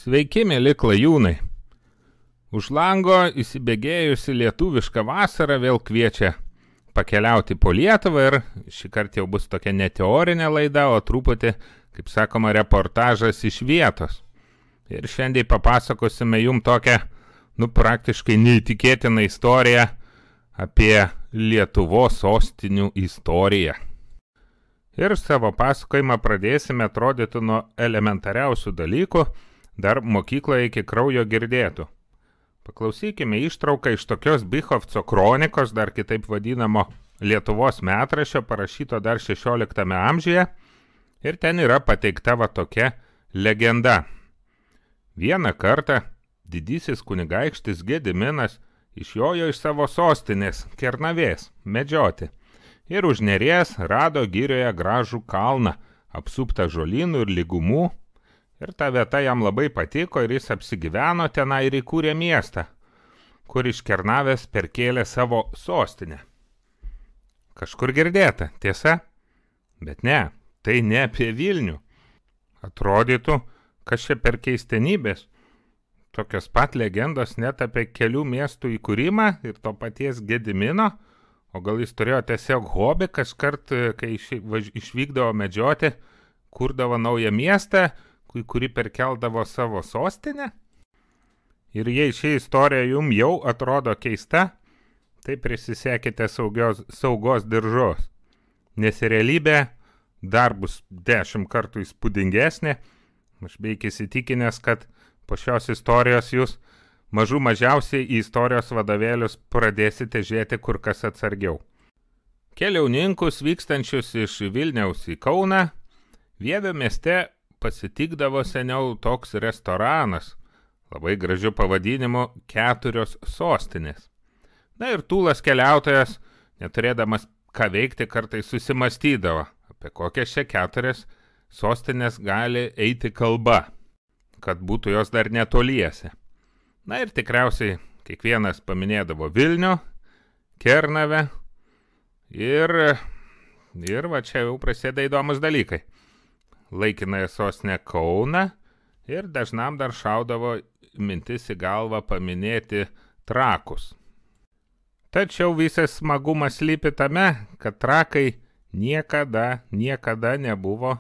Sveiki, mėly klajūnai. Už lango įsibėgėjusi lietuviška vasara vėl kviečia pakeliauti po Lietuvą ir šį kartą jau bus tokia ne teorinė laida, o truputį, kaip sakoma, reportažas iš vietos. Ir šiandien papasakosime jums tokią, praktiškai neįtikėtiną istoriją apie Lietuvos sostinių istoriją. Ir savo pasakojimą pradėsime atrodyti nuo elementariausių dalykų, dar mokykloje iki kraujo girdėtų. Paklausykime ištrauką iš tokios Bychovco kronikos, dar kitaip vadinamo Lietuvos metraščio, parašyto dar 16 amžiuje, ir ten yra pateikta tokia legenda. Vieną kartą didysis kunigaikštis Gediminas išjojo iš savo sostinės Kernavės medžioti ir už Neries rado girioje gražų kalną, apsuptą žolynų ir lygumų, ir ta vieta jam labai patiko ir jis apsigyveno tenai ir įkūrė miestą, kur iš Kernavės perkėlė savo sostinę. Kažkur girdėta, tiesa? Bet ne, tai ne apie Vilnių. Atrodytų, kas čia per keistenybės. Tokios pat legendos net apie kelių miestų įkūrimą ir to paties Gedimino, o gal jis turėjo tiesiog hobį, kažkart, kai išvykdavo medžioti, kurdavo naują miestą, kurį perkeldavo savo sostinę. Ir jei ši istorija jums jau atrodo keista, tai prisisekite saugos diržos, nes realybė dar bus 10 kartų įspūdingesnė. Aš beveik įsitikinęs, kad po šios istorijos jūs mažiausiai į istorijos vadovėlius pradėsite žiūrėti kur kas atsargiau. Keliauninkus vykstančius iš Vilniaus į Kauną Vievio mieste pasitikdavo seniau toks restoranas, labai gražiu pavadinimu 4 sostinės. Na ir tūlas keliautojas, neturėdamas ką veikti, kartais susimastydavo, apie kokias čia 4 sostinės gali eiti kalba, kad būtų jos dar netoliese. Na ir tikriausiai kiekvienas paminėdavo Vilnių, Kernavę ir va čia jau prasideda įdomus dalykai. Laikinąją sostinę Kauną ir dažnam dar šaudavo mintis į galvą paminėti Trakus. Tačiau visas smagumas slypi tame, kad Trakai niekada nebuvo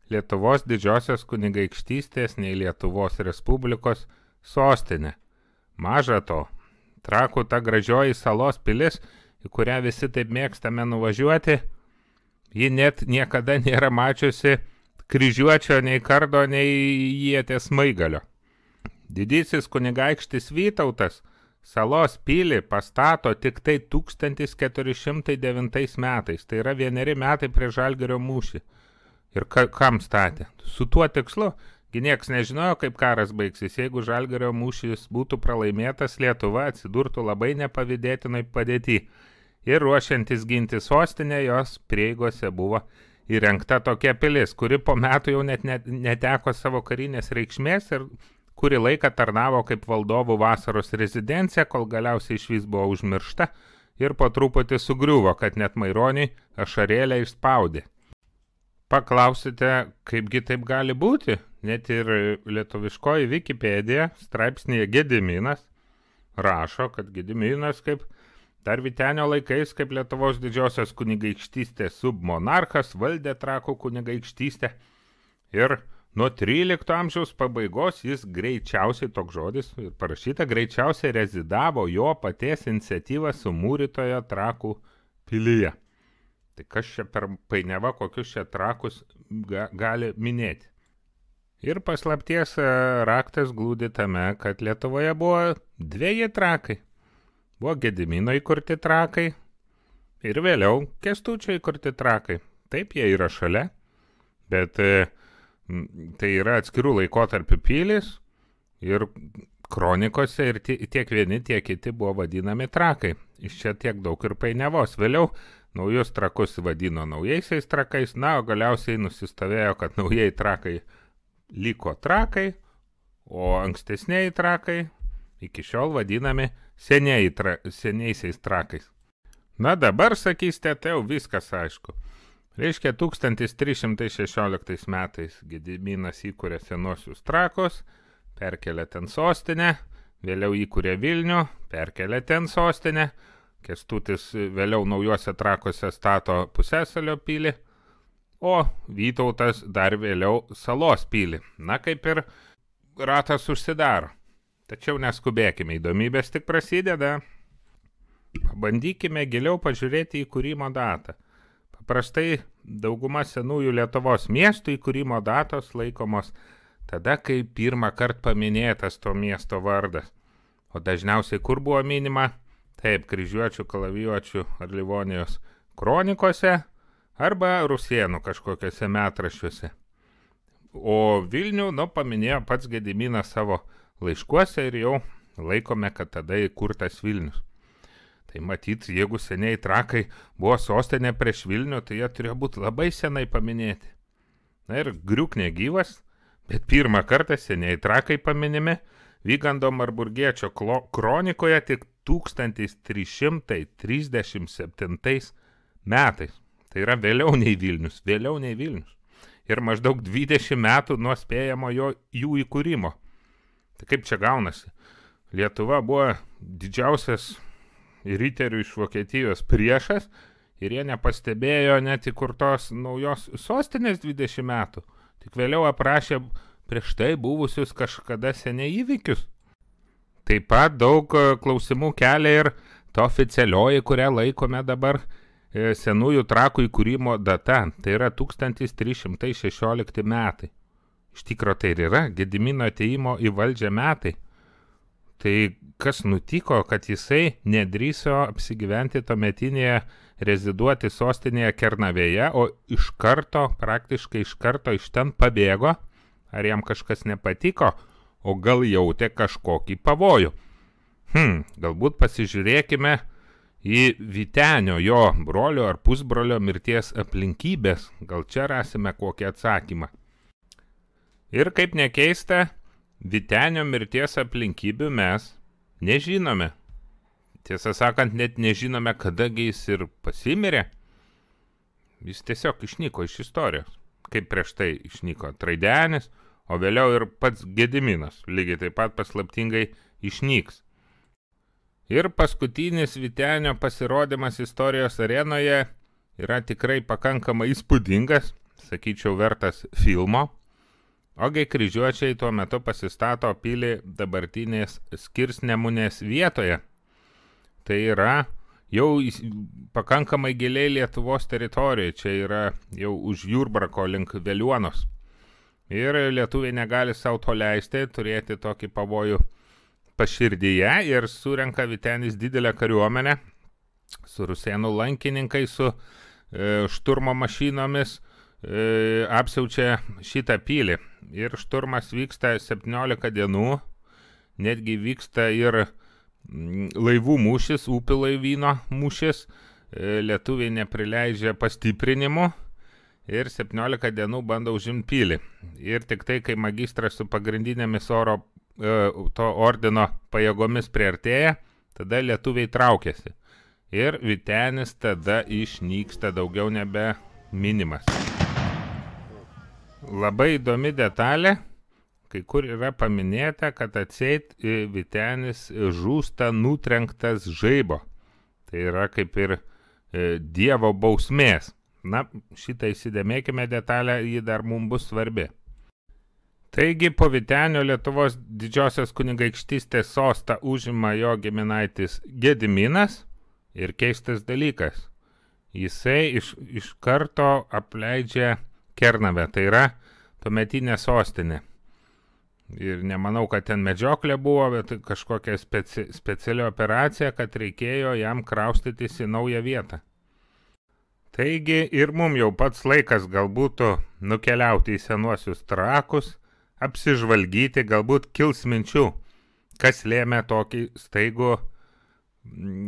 Lietuvos didžiosios kunigaikštystės nei Lietuvos Respublikos sostinė. Maža to, Trakų ta gražioji salos pilis, į kurią visi taip mėgstame nuvažiuoti, ji net niekada nėra mačiusi kryžiuočio, nei kardo, nei ieties smaigalio. Didysis kunigaikštis Vytautas salos pilį pastato tik tai 1409 metais, tai yra 1 metai prie Žalgirio mūšį. Ir kam statė? Su tuo tikslu, gi nieks nežinojo, kaip karas baigsis. Jeigu Žalgirio mūšis būtų pralaimėtas, Lietuva atsidurtų labai nepavydėtinai padėty. Ir ruošiantis ginti sostinę, jos prieigose buvo įrengta tokia pilis, kuri po metų jau net neteko savo karinės reikšmės ir kurį laiką tarnavo kaip valdovų vasaros rezidencija, kol galiausiai išvis buvo užmiršta ir po truputį sugriuvo, kad net Maironiui ašarėlę išspaudė. Paklausite, kaipgi taip gali būti? Net ir lietuviškoji Wikipedija straipsnėje Gediminas rašo, kad Gediminas kaip dar Vytenio laikais kaip Lietuvos didžiosios kunigaikštystės submonarchas valdė Trakų kunigaikštystę ir nuo 13 amžiaus pabaigos jis greičiausiai, toks žodis ir parašyta, greičiausiai rezidavo jo paties iniciatyvą sumūrytoje Trakų pilyje. Tai kas čia per painiava, kokius čia Trakus gali minėti. Ir paslapties raktas glūdi tame, kad Lietuvoje buvo 2 Trakai. Buvo Gedimino įkurti Trakai ir vėliau Kęstučio įkurti Trakai. Taip, jie yra šalia, bet tai yra atskirų laikotarpių pilis ir kronikose ir tiek vieni, tiek kiti buvo vadinami Trakai. Iš čia tiek daug ir painiavos. Vėliau naujus Trakus vadino naujaisiais Trakais, na, o galiausiai nusistovėjo, kad naujieji Trakai liko Trakai, o ankstesnieji Trakai iki šiol vadinami seniaisiais Trakais. Na, dabar, sakysite, tai jau viskas aišku. Reiškia, 1316 metais Gediminas įkūrė senuosius Trakus, perkelia ten sostinę, vėliau įkūrė Vilnių, perkelia ten sostinę, Kęstutis vėliau Naujuose Trakuose stato Pusiasalio pilį, o Vytautas dar vėliau Salos pilį. Na, kaip ir ratas užsidaro. Tačiau neskubėkime, įdomybės tik prasideda. Pabandykime giliau pažiūrėti įkūrimo datą. Paprastai dauguma senųjų Lietuvos miestų įkūrimo datos laikomos tada, kai pirmą kartą paminėtas to miesto vardas. O dažniausiai kur buvo minima? Taip, Kryžiuočių, Kalavijuočių ar Livonijos kronikose arba Rusėnų kažkokiuose metraščiuose. O Vilnių, paminėjo pats Gediminas savo laiškuose ir jau laikome, kad tada įkurtas Vilnius. Tai matyt, jeigu seniai Trakai buvo sostinė prieš Vilnių, tai jie turėjo būti labai senai paminėti. Na ir Griuk negyvas, bet pirmą kartą seniai Trakai paminimi Vygando Marburgiečio kronikoje tik 1337 metais. Tai yra vėliau nei Vilnius. Ir maždaug 20 metų nuo spėjamo jų įkūrimo. Tai kaip čia gaunasi? Lietuva buvo didžiausias riterių iš Vokietijos priešas ir jie nepastebėjo net įkurtos naujos sostinės 20 metų. Tik vėliau aprašė prieš tai buvusius kažkada seniai įvykius. Taip pat daug klausimų kelia ir to oficialioji, kurią laikome dabar senųjų Trakų įkūrimo data. Tai yra 1316 metai. Iš tikro tai ir yra Gedimino atėjimo į valdžią metai. Tai kas nutiko, kad jisai nedrįso apsigyventi tuometinėje reziduoti sostinėje Kernavėje, o praktiškai iš karto iš ten pabėgo? Ar jam kažkas nepatiko, o gal jautė kažkokį pavojų? Galbūt pasižiūrėkime į Vytenio, jo brolio ar pusbrolio mirties aplinkybės. Gal čia rasime kokį atsakymą. Ir kaip nekeista, Vytenio mirties aplinkybių mes nežinome. Tiesą sakant, net nežinome, kadagi jis ir pasimirė. Jis tiesiog išnyko iš istorijos. Kaip prieš tai išnyko Traidenis, o vėliau ir pats Gediminas, lygiai taip pat paslaptingai išnyks. Ir paskutinis Vytenio pasirodymas istorijos arenoje yra tikrai pakankamai įspūdingas, sakyčiau, vertas filmo. Ogi kryžiuočiai tuo metu pasistato pilį dabartinės Skirsnemunės vietoje. Tai yra jau pakankamai giliai Lietuvos teritorijoje, čia yra jau už Jurbarko link Veliuonos. Ir lietuviai negali savo to leisti, turėti tokį pavojų paširdyje ir surenka Vytenis didelę kariuomenę su rusėnų lankininkai, su šturmo mašinomis, apsiaučia šitą pilį. Ir šturmas vyksta 17 dienų, netgi vyksta ir laivų mūšis, upių laivyno mūšis, lietuviai neprileidžia pastiprinimų ir 17 dienų bando užimti pilį. Ir tik tai, kai magistras su pagrindinėmis to ordino pajėgomis priartėja, tada lietuviai traukiasi. Ir Vytenis tada išnyksta, daugiau nebe minimas. Labai įdomi detalė. Kai kur yra paminėta, kad atseit Vytenis žūsta nutrenktas žaibo. Tai yra kaip ir dievo bausmės. Na, šitą įsidėmėkime detalę, ji dar mums bus svarbi. Taigi, po Vytenio Lietuvos didžiosios kunigaikštystės sostą užima jo giminaitis Gediminas ir keistas dalykas. Jisai iš karto apleidžia Kernavę, tai yra tuometinė sostinė. Ir nemanau, kad ten medžioklė buvo, bet kažkokia speciali operacija, kad reikėjo jam kraustytis į naują vietą. Taigi ir mums jau pats laikas galbūt nukeliauti į senuosius Trakus, apsižvalgyti, galbūt kils minčių, kas lėmė tokį staigų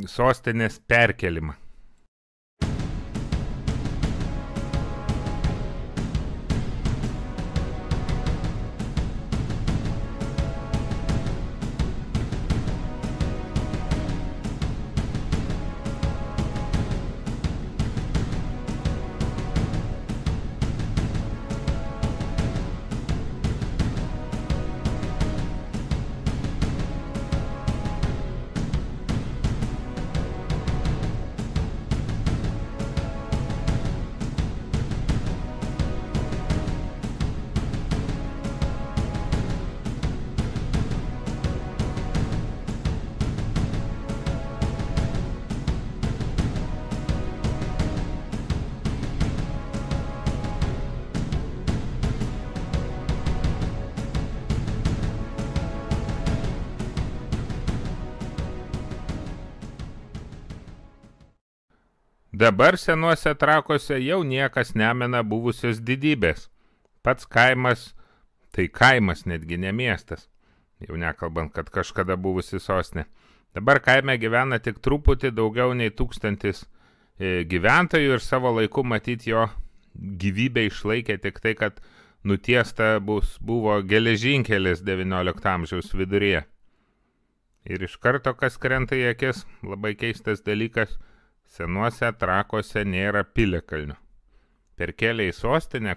sostinės perkelimą. Dabar senuose Trakuose jau niekas nemena buvusios didybės. Pats kaimas, tai kaimas netgi ne miestas. Jau nekalbant, kad kažkada buvusi sostinė. Dabar kaime gyvena tik truputį daugiau nei 1000 gyventojų ir savo laiku matyti jo gyvybę išlaikė tik tai, kad nutiesta buvo geležinkelis 19 amžiaus viduryje. Ir iš karto, kas krenta į akis, labai keistas dalykas, senuose Trakuose nėra piliakalnių. Perkėlė į sostinę,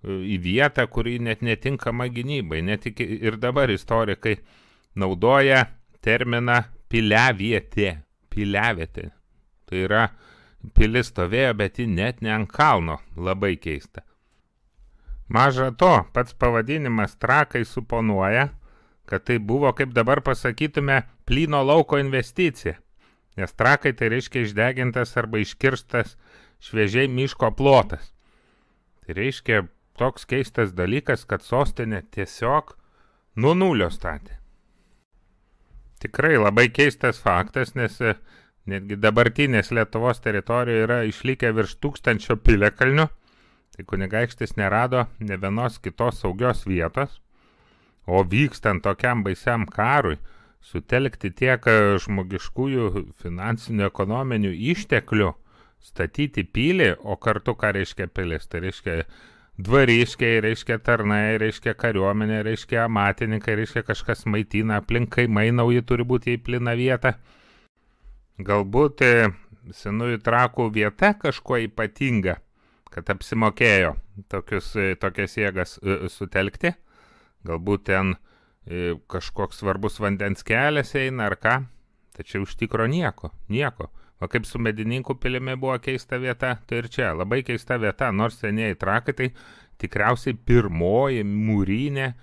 į vietą, kuri net netinkama gynybai. Net ir dabar istorikai naudoja terminą piliavietė. Piliavietė. Tai yra, pilis stovėjo, bet ji net ne ant kalno. Labai keista. Maža to, pats pavadinimas Trakai suponuoja, kad tai buvo, kaip dabar pasakytume, plyno lauko investicija. Nes Trakai tai reiškia išdegintas arba iškirstas šviežiai miško plotas. Tai reiškia toks keistas dalykas, kad sostinė tiesiog nuo nulio statė. Tikrai labai keistas faktas, nes netgi dabartinės Lietuvos teritorijoje yra išlikę virš 1000 piliakalnių. Tai kunigaikštis nerado ne vienos kitos saugios vietos, o vykstant tokiam baisiam karui, sutelkti tiek žmogiškųjų finansinių ekonominių išteklių, statyti pilį, o kartu ką reiškia pilis, tai reiškia dvariškiai, reiškia tarnai, reiškia kariuomenė, reiškia amatininkai, reiškia kažkas maitina, aplink kaimai nauji turi būti į plyną vietą. Galbūt senųjų Trakų vieta kažkuo ypatinga, kad apsimokėjo tokias jėgas sutelkti. Galbūt ten kažkoks svarbus vandens kelias eina ar ką, tačiau iš tikro nieko. O kaip su Medininkų pilimi buvo keista vieta, tai ir čia labai keista vieta, nors senieji Trakai tai tikriausiai pirmoji mūrinė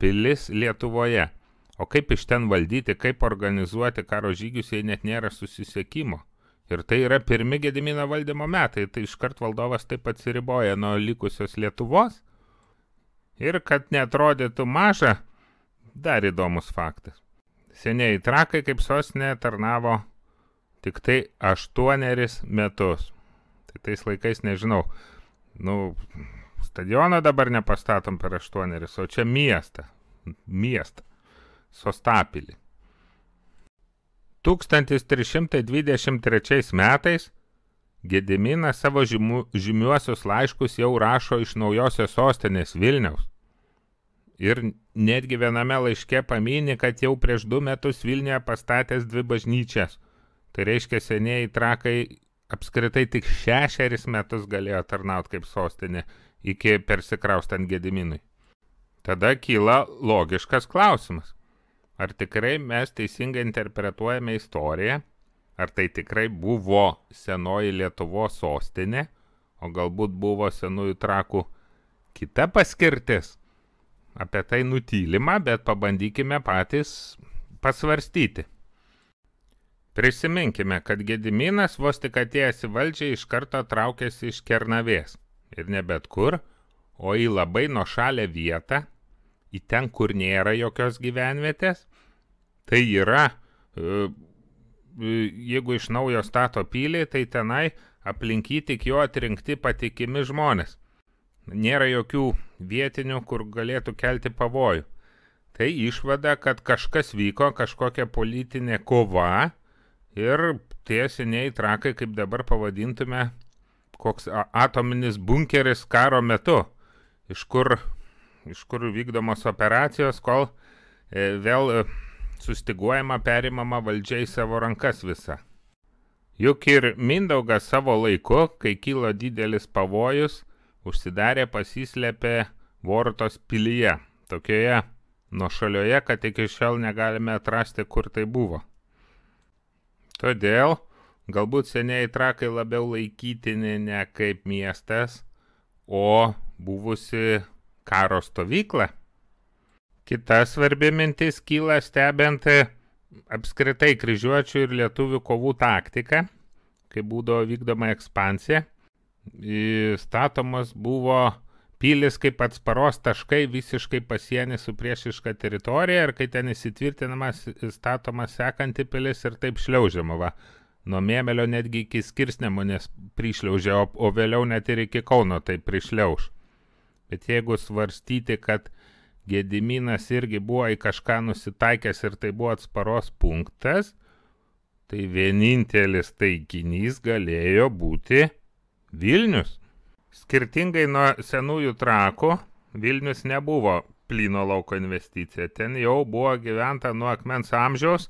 pilis Lietuvoje. O kaip iš ten valdyti, kaip organizuoti karo žygius, jei net nėra susisiekimo. Ir tai yra pirmi Gedimino valdymo metai, tai iškart valdovas taip atsiriboja nuo likusios Lietuvos. Ir kad neatrodytų maža, dar įdomus faktas. Senieji Trakai kaip sostinė tarnavo tik tai 8 metus. Tai tais laikais nežinau, stadioną dabar nepastatom per 8, o čia miestą, Sostapilį. 1323 metais Gediminas savo žymiuosius laiškus jau rašo iš naujosios sostinės Vilniaus. Ir netgi viename laiške pamini, kad jau prieš 2 metus Vilniuje pastatęs 2 bažnyčias. Tai reiškia, senieji Trakai apskritai tik 6 metus galėjo tarnauti kaip sostinė iki persikraustant Gediminui. Tada kyla logiškas klausimas. Ar tikrai mes teisingai interpretuojame istoriją? Ar tai tikrai buvo senoji Lietuvos sostinė, o galbūt buvo senųjų Trakų kita paskirtis? Apie tai nutylima, bet pabandykime patys pasvarstyti. Prisiminkime, kad Gediminas vos tik atėjęs į valdžią iš karto traukėsi iš Kernavės. Ir ne bet kur, o į labai nuošalę vietą, į ten, kur nėra jokios gyvenvietės. Tai yra, jeigu iš naujo stato pilį, tai tenai aplink jį tik jo atrinkti patikimi žmonės. Nėra jokių vietinių, kur galėtų kelti pavojų. Tai išvada, kad kažkas vyko, kažkokia politinė kova ir tie senieji Trakai, kaip dabar pavadintume, koks atominis bunkeris karo metu, iš kur vykdomos operacijos, kol vėl sustiguojama perimama valdžia į savo rankas visa. Juk ir Mindaugas savo laiku, kai kilo didelis pavojus, užsidarė pasislėpė Vorutos pilyje, tokioje nuošalioje, kad iki šiol negalime atrasti, kur tai buvo. Todėl galbūt senieji Trakai labiau laikytini ne kaip miestas, o buvusi karo stovykla. Kita svarbi mintis kyla stebint apskritai kryžiuočių ir lietuvių kovų taktiką, kai būdavo vykdoma ekspansija. Statomos buvo pilis kaip atsparos taškai visiškai pasienį su priešiška teritorija ir kai ten įsitvirtinamas statomas sekanti pilis ir taip šliaužiama. nuo Mėmelio netgi iki Skirsnemunės prišliaužė, o vėliau net ir iki Kauno tai prišliauž. Bet jeigu svarstyti, kad Gediminas irgi buvo į kažką nusitaikęs ir tai buvo atsparos punktas, tai vienintelis taikinys galėjo būti Vilnius. Skirtingai nuo senųjų Trakų, Vilnius nebuvo plyno lauko investicija. Ten jau buvo gyventa nuo akmens amžiaus,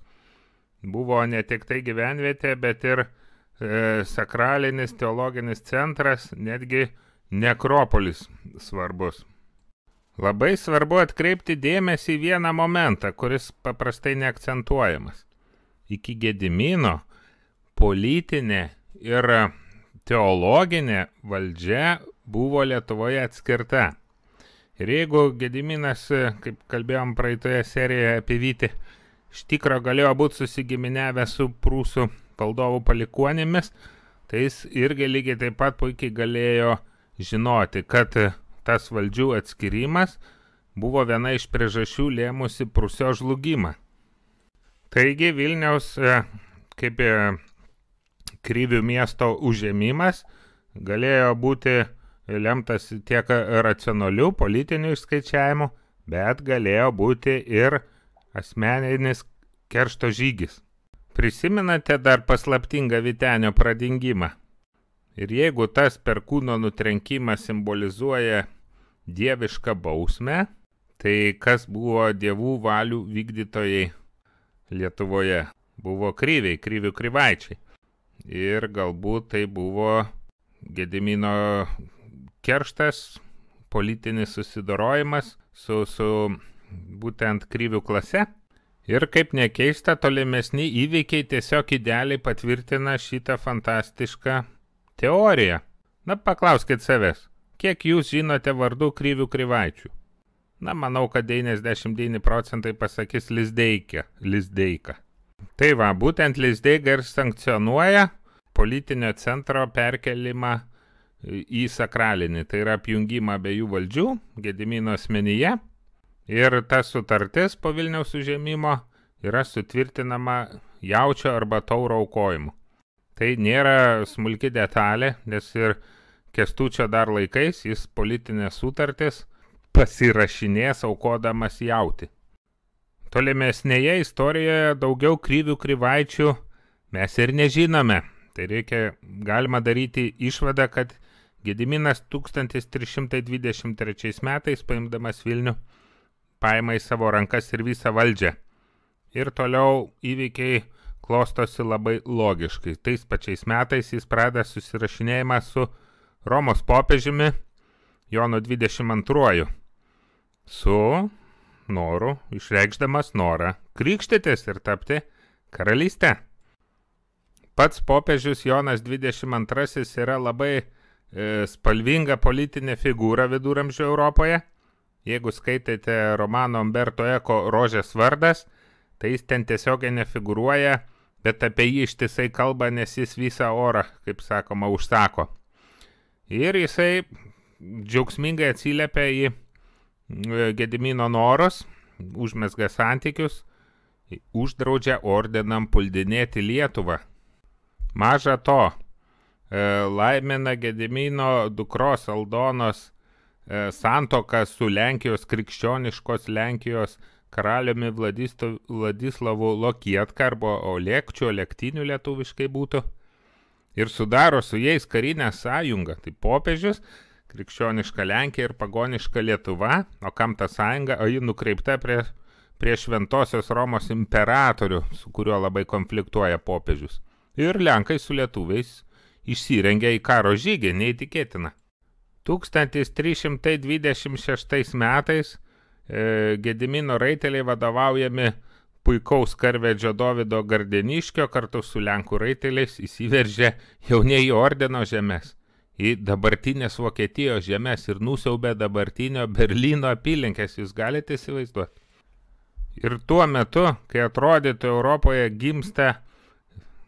buvo ne tik tai gyvenvietė, bet ir sakralinis teologinis centras, netgi nekropolis svarbus. Labai svarbu atkreipti dėmesį į vieną momentą, kuris paprastai neakcentuojamas. Iki Gedimino politinė ir teologinė valdžia buvo Lietuvoje atskirta. Ir jeigu Gediminas, kaip kalbėjom praeitoje serijoje apie Vytį, iš tikro galėjo būti susigiminiavę su prūsų valdovų palikuonimis, tai jis irgi lygiai taip pat puikiai galėjo žinoti, kad tas valdžių atskirimas buvo viena iš priežasčių lėmusi Prūsijos žlugimą. Taigi Vilniaus kaip Krivių miesto užėmimas galėjo būti lemtas tiek racionalių politinių išskaičiavimų, bet galėjo būti ir asmeninis keršto žygis. Prisimenate dar paslaptingą Vytenio pradingimą? Ir jeigu tas perkūno nutrenkimas simbolizuoja dievišką bausmę, tai kas buvo dievų valių vykdytojai Lietuvoje? Buvo kriviai, krivių krivaičiai. Ir galbūt tai buvo Gedimino kerštas, politinis susidorojimas su būtent krivių klase. Ir kaip nekeista, tolimesni įvykiai tiesiog idealiai patvirtina šitą fantastišką teoriją. Na, paklauskit savęs, kiek jūs žinote vardų krivių krivaičių? Na, manau, kad 99% pasakys Lizdeika. Tai va, būtent Lizdeika ir sankcionuoja politinio centro perkelimą į sakralinį, tai yra apjungimą abiejų valdžių Gedimino asmenyje. Ir ta sutartis po Vilniaus užėmimo yra sutvirtinama jaučio arba tauro aukojimu. Tai nėra smulki detalė, nes ir Kęstučio dar laikais jis politinės sutartis pasirašinės aukodamas jautį. Tolimesnėje istorijoje daugiau krivių krivaičių mes ir nežinome. Tai galima daryti išvadą, kad Gediminas 1323 metais, paimdamas Vilnių, paima į savo rankas ir visą valdžią. Ir toliau įvykiai klostosi labai logiškai. Tais pačiais metais jis pradeda susirašinėjimą su Romos popiežiumi Jonu 22, su noru, išreikšdamas norą krikštytis ir tapti karalyste. Pats popiežius Jonas 22 yra labai spalvinga politinė figūra viduramžių Europoje. Jeigu skaitėte romano Umberto Eko Rožės vardas, tai jis ten tiesiogiai nefigūruoja, bet apie jį ištisai kalba, nes jis visą orą, kaip sakoma, užsako. Ir jisai džiaugsmingai atsiliepia į Gedimino norus, užmezga santykius, uždraudžia ordenam puldinėti Lietuvą. Maža to, laimina Gedimino dukros Aldonos santuoką su Lenkijos krikščioniškos Lenkijos karaliumi Vladislavu Lokietka arba Olekčiu, Lektiniu lietuviškai būtų, ir sudaro su jais karinę sąjungą. Tai popiežius, krikščioniška Lenkija ir pagoniška Lietuva, o kam ta sąjunga, o ji nukreipta prie Šventosios Romos imperatorių, su kuriuo labai konfliktuoja popiežius. Ir Lenkai su lietuviais išsirengia į karo žygį, neįtikėtina. 1326 metais Gedimino raiteliai vadovaujami puikaus karvedžio Dovydo Gardeniškio kartu su Lenkų raiteliais įsiveržė jau ne į ordino žemės, į dabartinės Vokietijos žemės ir nusiaubė dabartinio Berlyno apylinkės, jūs galite įsivaizduoti. Ir tuo metu, kai atrodytų Europoje gimsta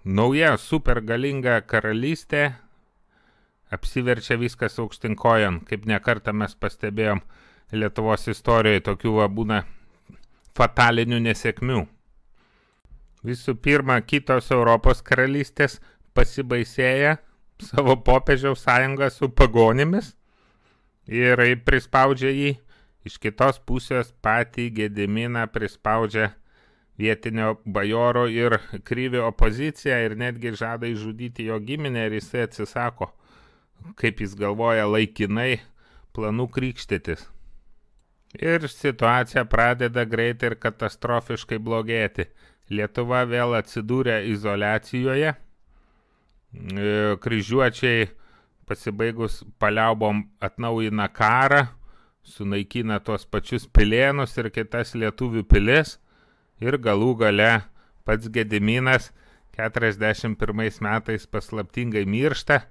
nauja supergalinga karalystė, apsiverčia viskas aukštinkojon, kaip nekartą mes pastebėjom Lietuvos istorijoje, tokių būna fatalinių nesėkmių. Visų pirma, kitos Europos karalystės pasibaisėja savo popiežiaus sąjungą su pagonimis ir prispaudžia jį. Iš kitos pusės patį Gediminą prispaudžia vietinio bajoro ir Krivio opozicija ir netgi žada išžudyti jo giminę ir jisai atsisako, kaip jis galvoja, laikinai planų krikštytis. Ir situacija pradeda greitai ir katastrofiškai blogėti. Lietuva vėl atsidūrė izoliacijoje. Kryžiuočiai pasibaigus paliaubom atnaujina karą, sunaikina tuos pačius Pilėnus ir kitas lietuvių pilis ir galų gale pats Gediminas 41 metais paslaptingai miršta.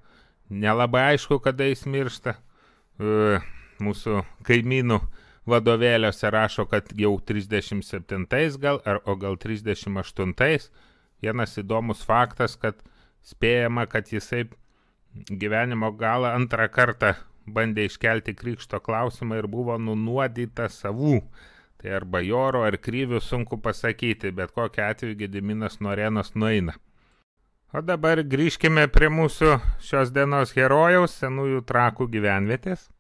Nelabai aišku, kada jis miršta. Mūsų kaimynų vadovėliuose rašo, kad jau 37 gal, o gal 38. Vienas įdomus faktas, kad spėjama, kad jisai gyvenimo galą antrą kartą bandė iškelti krikšto klausimą ir buvo nunuodyta savų. Tai ar bajoro, ar Kryvių sunku pasakyti, bet kokiu atveju Gediminas nuo arenos nueina. O dabar grįžkime prie mūsų šios dienos herojaus, Senųjų Trakų gyvenvietės.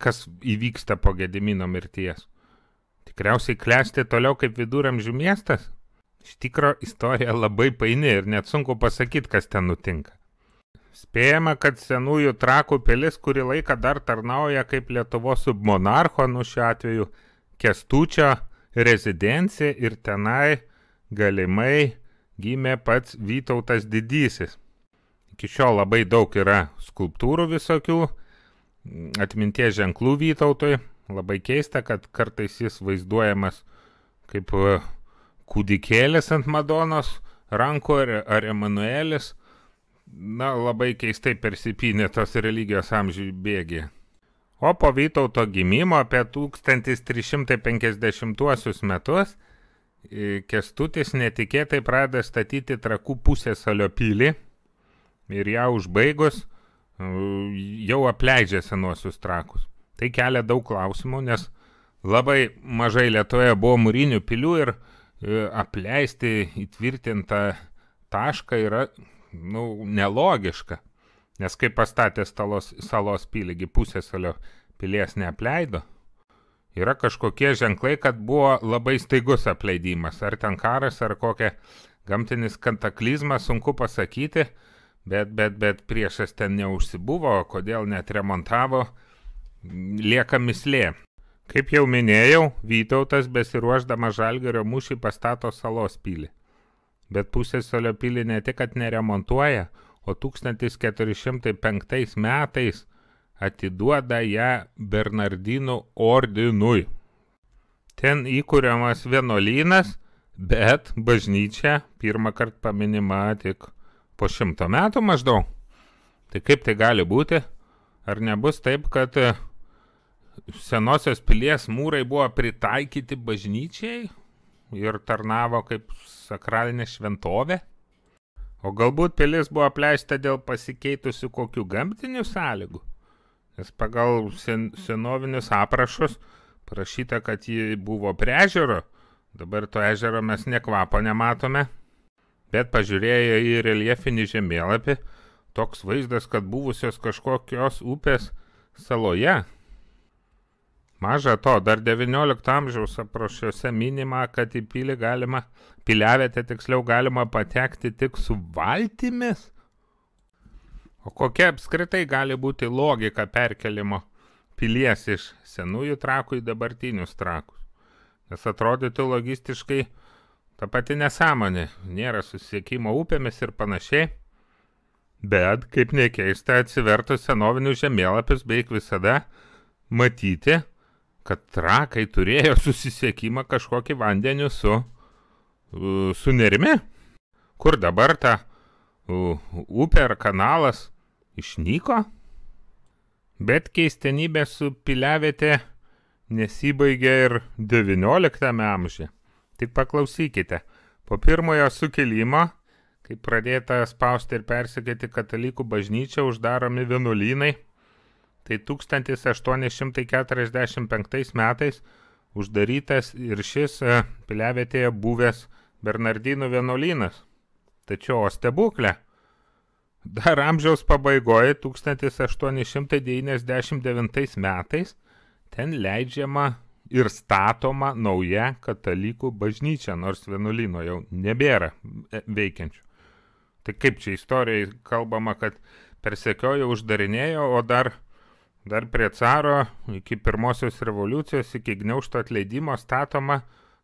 Kas įvyksta po Gedimino mirties? Tikriausiai klesti toliau kaip viduramžių miestas? Iš tikro istorija labai paini ir net sunku pasakyti, kas ten nutinka. Spėjama, kad Senųjų Trakų pilis kurį laiką dar tarnauja kaip Lietuvos submonarcho, šiuo atveju Kęstučio rezidencija ir tenai galimai gimė pats Vytautas Didysis. Iki šiol labai daug yra skulptūrų visokių, atminties ženklų Vytautui. Labai keista, kad kartais jis vaizduojamas kaip kūdikėlis ant Madonos rankų ar Emanuelis. Labai keistai persipynė tos religijos amžių bėgį. O po Vytauto gimimo apie 1350 metus Kęstutis netikėtai pradeda statyti Trakų pusiasalio pilį ir ją užbaigus jau apleidžia Senuosius Trakus. Tai kelia daug klausimų, nes labai mažai Lietuvoje buvo mūrinių pilių ir apleisti įtvirtintą tašką yra nelogiška, nes kai pastatė Salos pilį, pusiasalio pilies neapleido, yra kažkokie ženklai, kad buvo labai staigus apleidimas, ar ten karas, ar kokia gamtinis kataklizmas, sunku pasakyti, bet priešas ten neužsibuvo, kodėl net remontavo, lieka mislė. Kaip jau minėjau, Vytautas besiruošdamas Žalgirio mūšį pastato Salos pilį. Bet pusiasalio pilį ne tik, kad neremontuoja, o 1405 metais atiduoda ją Bernardinų ordinui. Ten įkuriamas vienuolynas, bet bažnyčia pirmą kartą paminima tik po 100 metų maždaug. Tai kaip tai gali būti? Ar nebus taip, kad senosios pilies mūrai buvo pritaikyti bažnyčiai ir tarnavo kaip sakralinė šventovė? O galbūt pilis buvo apleista dėl pasikeitusių kokių gamtinių sąlygų? Nes pagal senovinius aprašus parašyta, kad ji buvo prie ežero. Dabar to ežero mes nė kvapo nematome. Bet pažiūrėję į reljefinį žemėlapį, toks vaizdas, kad buvusios kažkokios upės saloje. Maža to, dar 19 amžiaus aprašuose minima, kad į piliavietę tiksliau galima patekti tik su valtimis. O kokia apskritai gali būti logika perkelimo pilies iš Senųjų Trakų į dabartinius Trakus? Nes atrodytų logistiškai ta pati nesąmonė, nėra susisiekimo upėmis ir panašiai. Bet, kaip nekeista, atsivertus senovinius žemėlapius beveik visada matyti, kad Trakai turėjo susisiekimą kažkokį vandeniu su Nerimi. Kur dabar ta upė ar kanalas išnyko? Bet keistenybė su piliavietė nesibaigė ir 19 amžiuje. Tik paklausykite, po pirmojo sukilimo, kai pradėta spausti ir persekioti katalikų bažnyčią, uždaromi vienuolynai, tai 1845 metais uždarytas ir šis piliavietėje buvęs Bernardinų vienuolynas. Tačiau o stebuklė, dar amžiaus pabaigoje 1899 metais ten leidžiama ir statoma nauja katalikų bažnyčia, nors vienuolyno jau nebėra veikiančių. Tai kaip čia istorijai kalbama, kad persekiojo, uždarinėjo, o dar prie caro iki pirmosios revoliucijos, iki gniaužto atleidimo statoma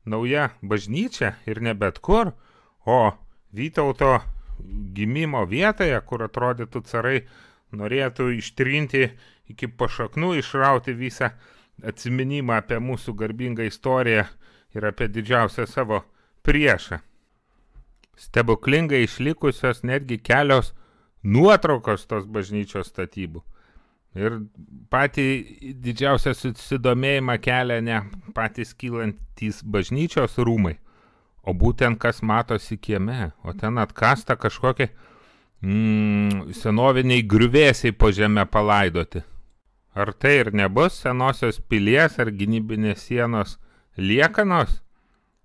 nauja bažnyčia ir ne bet kur, o Vytauto gimimo vietoje, kur atrodytų carai norėtų ištrinti iki pašaknų, išrauti visą atsiminimą apie mūsų garbingą istoriją ir apie didžiausią savo priešą. Stebuklingai išlikusios netgi kelios nuotraukos tos bažnyčios statybų. Ir patį didžiausią susidomėjimą kelia ne patys kylantys bažnyčios rūmai, o būtent kas matosi kieme, o ten atkasta kažkokie senoviniai griuvėsiai po žemę palaidoti. Ar tai ir nebus senosios pilies ar gynybinės sienos liekanos?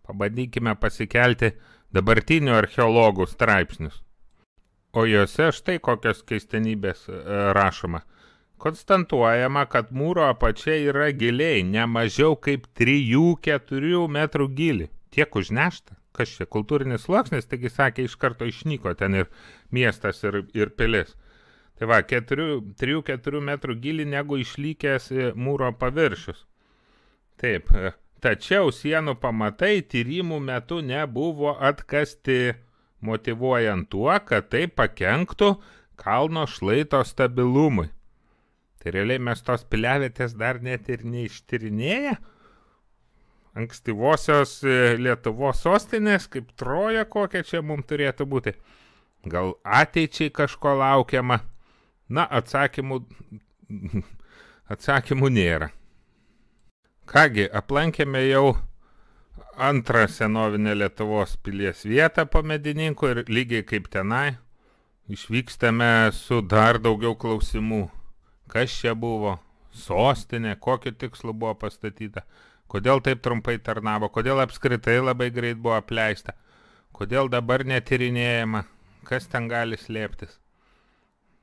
Pabandykime pasikelti dabartinių archeologų straipsnius. O juose štai kokios keistenybės rašoma. Konstatuojama, kad mūro apačia yra giliai, ne mažiau kaip 3-4 metrų gilį. Tiek užnešta, kas čia kultūrinis sluoksnis, taigi sakė, iš karto išnyko ten ir miestas ir pilis. Tai va, 3-4 metrų gilį negu išlykęs mūro paviršius. Taip, tačiau sienų pamatai tyrimų metu nebuvo atkasti, motyvuojant tuo, kad tai pakenktų kalno šlaito stabilumui. Tai realiai mes tos piliavietės dar net ir neištyrinėję. Ankstyvosios Lietuvos sostinės, kaip Troja kokia čia mums turėtų būti. Gal ateičiai kažko laukiama? Na, atsakymų nėra. Kągi, aplankėme jau antrą senovinę Lietuvos pilies vietą po Medininkų ir lygiai kaip tenai išvykstame su dar daugiau klausimų. Kas čia buvo? Sostinė, kokiu tikslu buvo pastatyta? Kodėl taip trumpai tarnavo? Kodėl apskritai labai greit buvo apleista? Kodėl dabar netyrinėjama? Kas ten gali slėptis?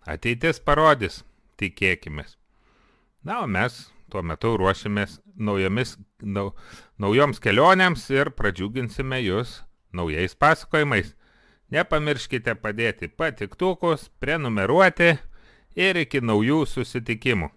Ateitis parodys, tikėkimės. Na, o mes tuo metu ruošimės naujoms kelionėms ir pradžiuginsime jūs naujais pasakojimais. Nepamirškite padėti patiktukus, prenumeruoti ir iki naujų susitikimų.